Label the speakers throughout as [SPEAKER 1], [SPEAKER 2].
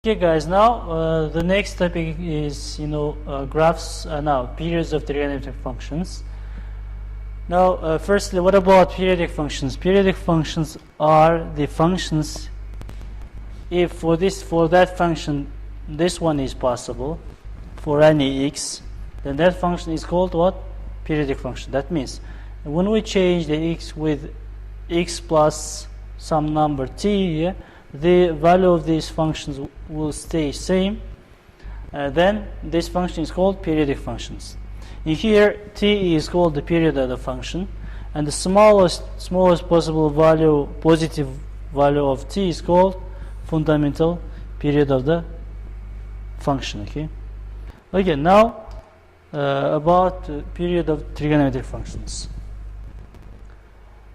[SPEAKER 1] Okay guys, now the next topic is graphs, now periods of trigonometric functions. Now firstly, what about periodic functions? Periodic functions are the functions if for that function this one is possible for any x, then that function is called what? Periodic function. That means when we change the x with x plus some number t, yeah, the value of these functions will stay same, then this function is called periodic functions. In here, t is called the period of the function, and the smallest possible value, positive value of t is called fundamental period of the function. Okay, now about period of trigonometric functions.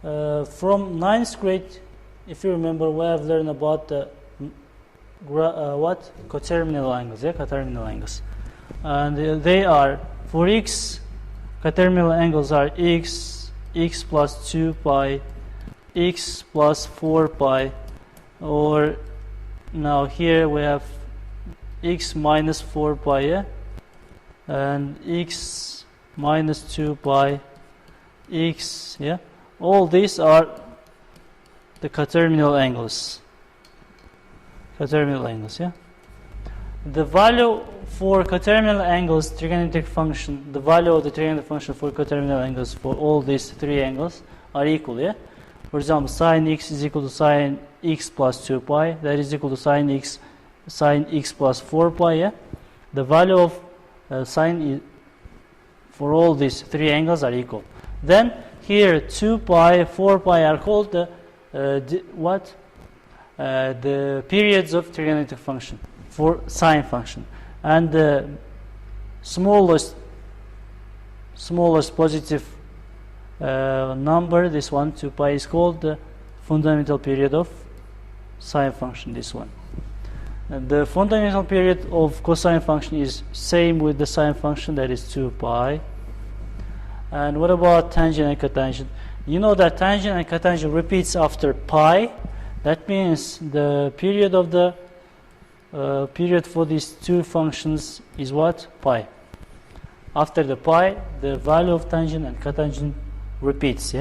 [SPEAKER 1] From 9th grade, if you remember, we have learned about the coterminal angles, coterminal angles, and they are for x, coterminal angles are x plus 2 pi, x plus 4 pi, or now here we have x minus 4 pi, and x minus 2 pi, x, all these are the coterminal angles. The value for coterminal angles, trigonometric function, the value of the trigonometric function for coterminal angles for all these three angles are equal. For example, sine x is equal to sine x plus 2 pi. That is equal to sine x plus 4 pi. The value of sine for all these three angles are equal. Then here 2 pi, 4 pi are called the periods of trigonometric function for sine function, and the smallest positive number, this one 2 pi, is called the fundamental period of sine function, this one. And the fundamental period of cosine function is same with the sine function, that is 2 pi. And what about tangent and cotangent? You know that tangent and cotangent repeats after pi. That means the period of the period for these two functions is what? Pi. After the pi, the value of tangent and cotangent repeats.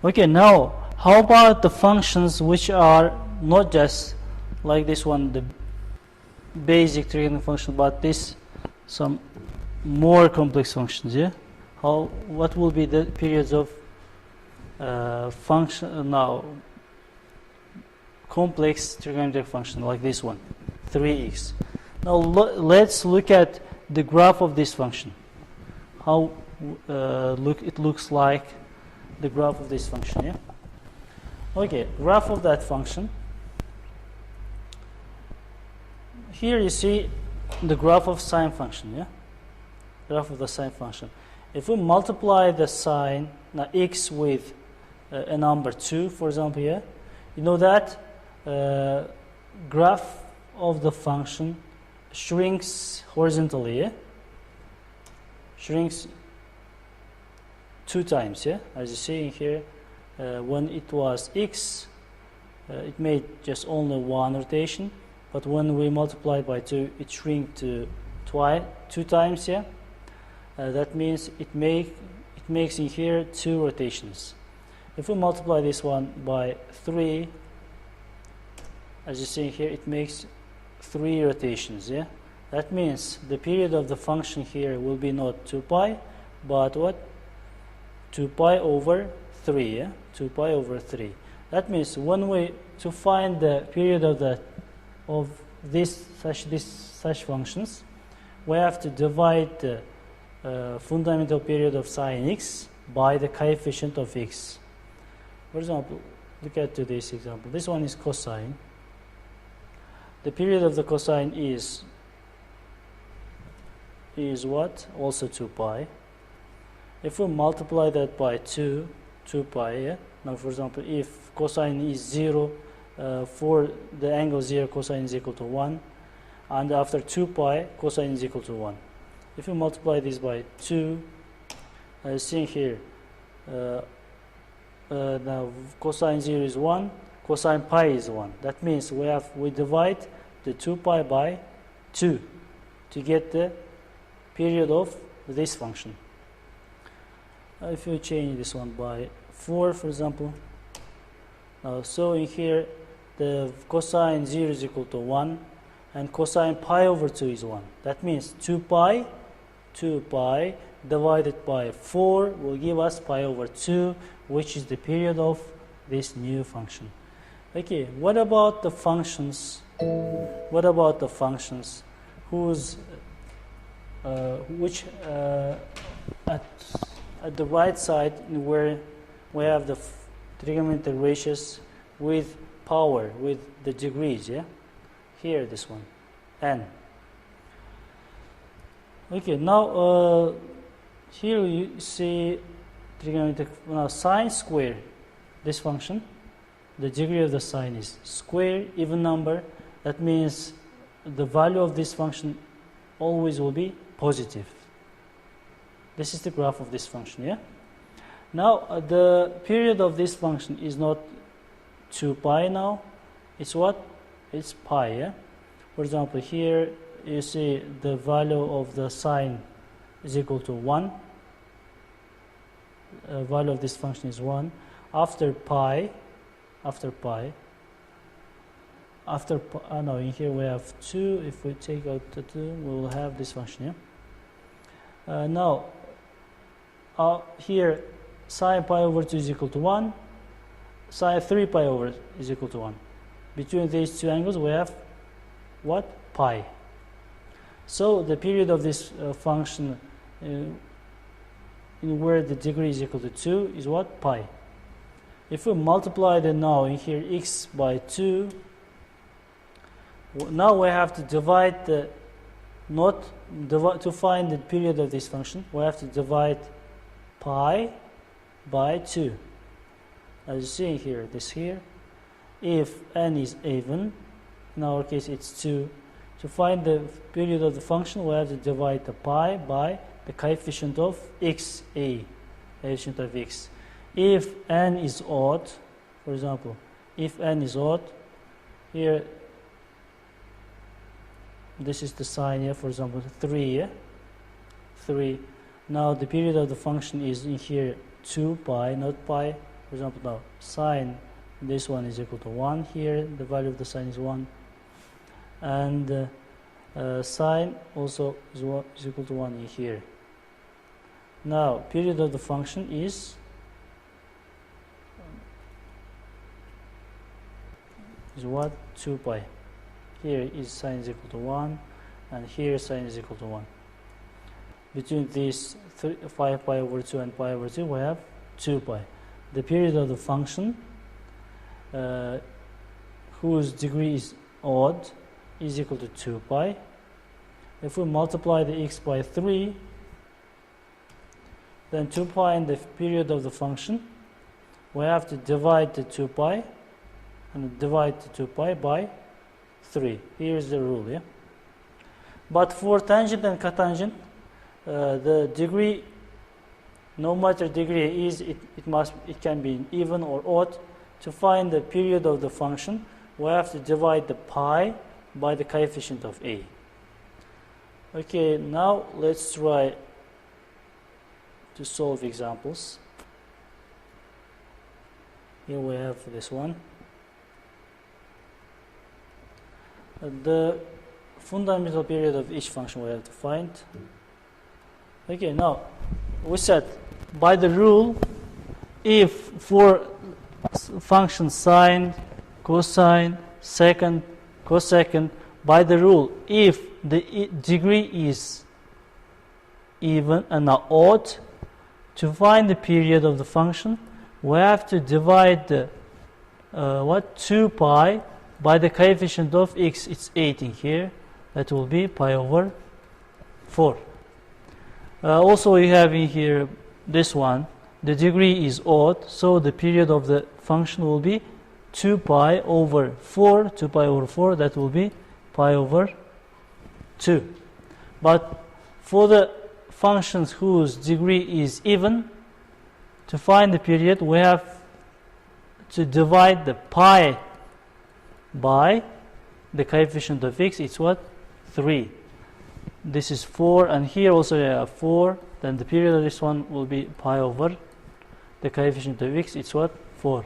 [SPEAKER 1] Okay, now how about the functions which are not just like this one, the basic trigonometric function, but this some more complex functions? What will be the periods of function now? Complex trigonometric function like this one, 3x. Now let's look at the graph of this function. How it looks like the graph of this function. Okay, graph of that function. Here you see the graph of sine function. Graph of the sine function. If we multiply the sine x with a number 2, for example, you know that graph of the function shrinks horizontally, shrinks 2 times, as you see in here. When it was x, it made just only one rotation, but when we multiply by 2, it shrinks to 2 times. That means it makes in here 2 rotations. If we multiply this one by 3, as you see here, it makes 3 rotations. That means the period of the function here will be not 2 pi, but what? 2 pi over 3. 2 pi over 3. That means when we to find the period of such functions, we have to divide the fundamental period of sine x by the coefficient of x. For example, look at this example. This one is cosine. The period of the cosine is what? Also 2 pi. If we multiply that by 2 pi, now for example, if cosine is 0, for the angle 0, cosine is equal to 1, and after 2 pi, cosine is equal to 1. If we multiply this by 2, as seen here, now cosine 0 is 1, cosine pi is 1. That means we divide the 2 pi by 2 to get the period of this function. If you change this one by 4, for example, so in here the cosine 0 is equal to 1 and cosine pi over 2 is 1. That means 2 pi divided by 4 will give us pi over 2, which is the period of this new function. Okay, what about the functions? What about the functions whose which at the right side where we have the trigonometric ratios with power, with the degrees, yeah? Here, this one, n. Okay, now here you see trigonometric, now sine square, this function, the degree of the sine is square, even number. That means the value of this function always will be positive. This is the graph of this function, yeah? Now, the period of this function is not 2 pi now. It's what? It's pi, yeah? For example, here you see the value of the sine is equal to 1. Value of this function is 1. After pi, in here we have 2. If we take out the 2, we will have this function, yeah? Now, here sine pi over 2 is equal to 1. Sine 3 pi over is equal to 1. Between these two angles we have what? Pi. So the period of this function in where the degree is equal to 2 is what? Pi. If we multiply the now in here x by 2, now we have to divide the to find the period of this function, we have to divide pi by 2. As you see here, this here, if n is even, in our case it's 2, to find the period of the function we have to divide the pi by the coefficient of x, a, coefficient of x. If n is odd, for example, if n is odd, here this is the sign here, for example 3, yeah? 3. Now the period of the function is in here 2 pi, not pi. For example, now sine, this one is equal to 1 here, the value of the sine is 1. And sine also is equal to 1 in here. Now, period of the function is what? 2 pi. Here is sine is equal to 1, and here sine is equal to 1. Between these 5 pi over 2 and pi over 2, we have 2 pi. The period of the function, whose degree is odd, is equal to 2 pi. If we multiply the x by 3, then 2 pi in the period of the function, we have to divide the 2 pi and divide the 2 pi by 3. Here's the rule, yeah? But for tangent and cotangent, the degree, no matter degree is, it can be even or odd. To find the period of the function, we have to divide the pi by the coefficient of a. Okay, now let's try to solve examples. Here we have this one. The fundamental period of each function we have to find. Okay, now we said by the rule, if for function sine, cosine, secant, cosecant, by the rule, if the degree is even and odd, to find the period of the function, we have to divide the 2 pi by the coefficient of x. It's 8 in here. That will be pi over 4. Also, we have in here this one. The degree is odd, so the period of the function will be 2 pi over 4. 2 pi over 4, that will be pi over 2. But for the functions whose degree is even, to find the period, we have to divide the pi by the coefficient of x, it's what? 3. This is 4, and here also you have 4. Then the period of this one will be pi over the coefficient of x, it's what? 4.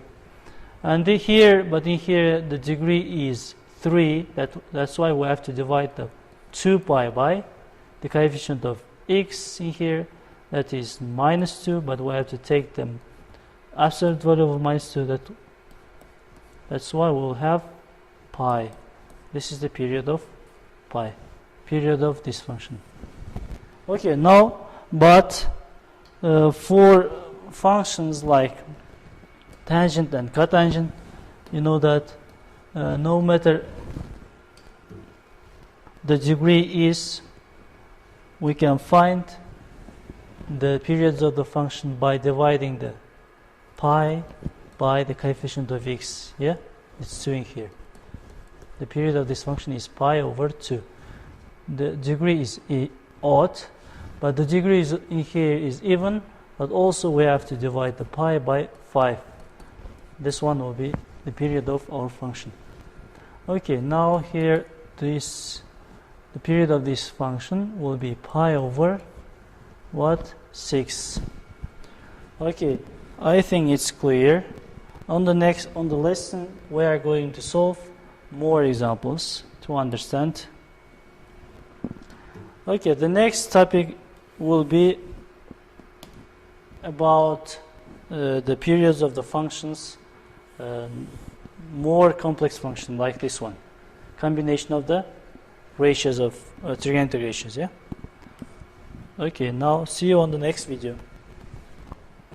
[SPEAKER 1] And here, but in here the degree is 3. That's why we have to divide the 2 pi by the coefficient of x in here. That is minus 2, but we have to take the absolute value of minus 2. That's why we'll have pi. This is the period of pi, period of this function. Okay, now, but for functions like tangent and cotangent, you know that no matter the degree is, we can find the periods of the function by dividing the pi by the coefficient of x. Yeah, it's 2 in here. The period of this function is pi over 2. The degree is odd, but the degree in here is even, but also we have to divide the pi by 5. This one will be the period of our function. Okay, now here the period of this function will be pi over what? 6. Okay, I think it's clear. On the lesson we are going to solve more examples to understand. Okay, the next topic will be about the periods of the functions, more complex function like this one, combination of the ratios of trigonometric ratios. Yeah. Okay, now see you on the next video.